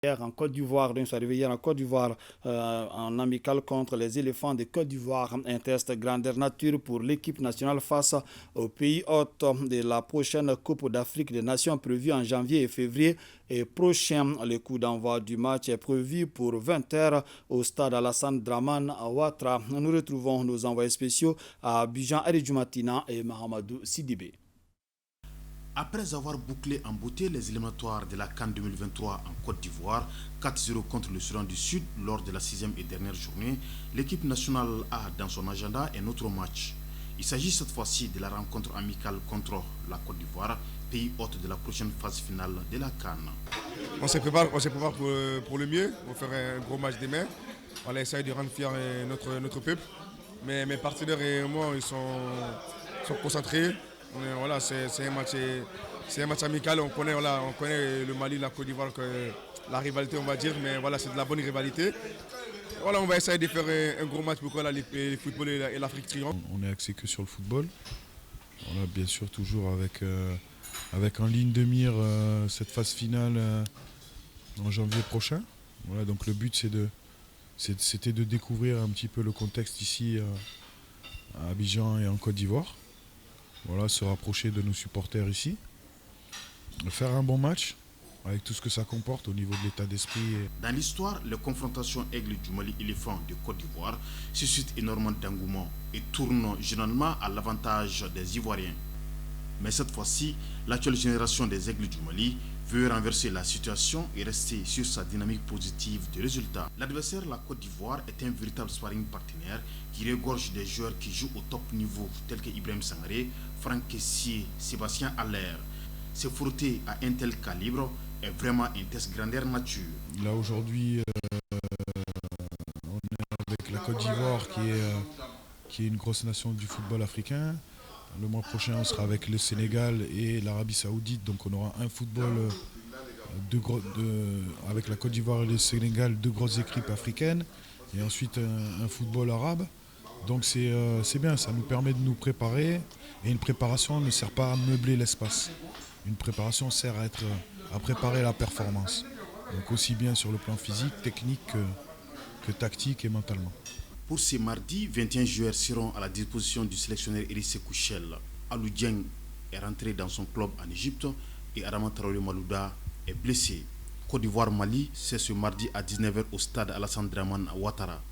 Hier en Côte d'Ivoire, donc, ils sont arrivés hier en Côte d'Ivoire en amical contre les éléphants de Côte d'Ivoire. Un test grandeur nature pour l'équipe nationale face au pays hôte de la prochaine Coupe d'Afrique des Nations prévue en janvier et février et prochain. Le coup d'envoi du match est prévu pour 20h au stade Alassane Draman à Ouattara. Nous retrouvons nos envoyés spéciaux à Abidjan, Aridjoumatina et Mahamadou Sidibé. Après avoir bouclé en beauté les éliminatoires de la CAN 2023 en Côte d'Ivoire, 4-0 contre le Soudan du Sud lors de la 6e et dernière journée, l'équipe nationale a dans son agenda un autre match. Il s'agit cette fois-ci de la rencontre amicale contre la Côte d'Ivoire, pays hôte de la prochaine phase finale de la CAN. On se prépare pour le mieux, on va faire un gros match demain. On va essayer de rendre fier notre peuple. Mais mes partenaires et moi, ils sont concentrés. Voilà, c'est un match amical, on connaît le Mali, la Côte d'Ivoire, la rivalité on va dire, mais voilà, c'est de la bonne rivalité. Voilà, on va essayer de faire un gros match pour que le football et l'Afrique triomphent. On est axé que sur le football. Voilà, bien sûr toujours avec en ligne de mire cette phase finale en janvier prochain. Voilà, donc le but c'était de découvrir un petit peu le contexte ici à Abidjan et en Côte d'Ivoire. Voilà, se rapprocher de nos supporters ici, faire un bon match avec tout ce que ça comporte au niveau de l'état d'esprit. Dans l'histoire, les confrontations Aigle du Mali éléphant de Côte d'Ivoire suscitent énormément d'engouement et tournent généralement à l'avantage des Ivoiriens. Mais cette fois-ci, l'actuelle génération des Aigles du Mali veut renverser la situation et rester sur sa dynamique positive de résultats. L'adversaire, la Côte d'Ivoire, est un véritable sparring partenaire qui regorge des joueurs qui jouent au top niveau, tels que Ibrahim Sangaré, Franck Kessié, Sébastien Haller. Se frotter à un tel calibre est vraiment un test grandeur nature. Là aujourd'hui, on est avec la Côte d'Ivoire qui est une grosse nation du football africain. Le mois prochain, on sera avec le Sénégal et l'Arabie Saoudite. Donc on aura un football avec la Côte d'Ivoire et le Sénégal, deux grosses équipes africaines. Et ensuite un football arabe. Donc c'est bien, ça nous permet de nous préparer. Et une préparation ne sert pas à meubler l'espace. Une préparation sert à préparer la performance. Donc aussi bien sur le plan physique, technique que tactique et mentalement. Pour ce mardi, 21 joueurs seront à la disposition du sélectionneur Elise Kouchel. Alou Dieng est rentré dans son club en Égypte et Adama Traoré Malouda est blessé. Côte d'Ivoire-Mali, c'est ce mardi à 19h au stade Alassane Draman à Ouattara.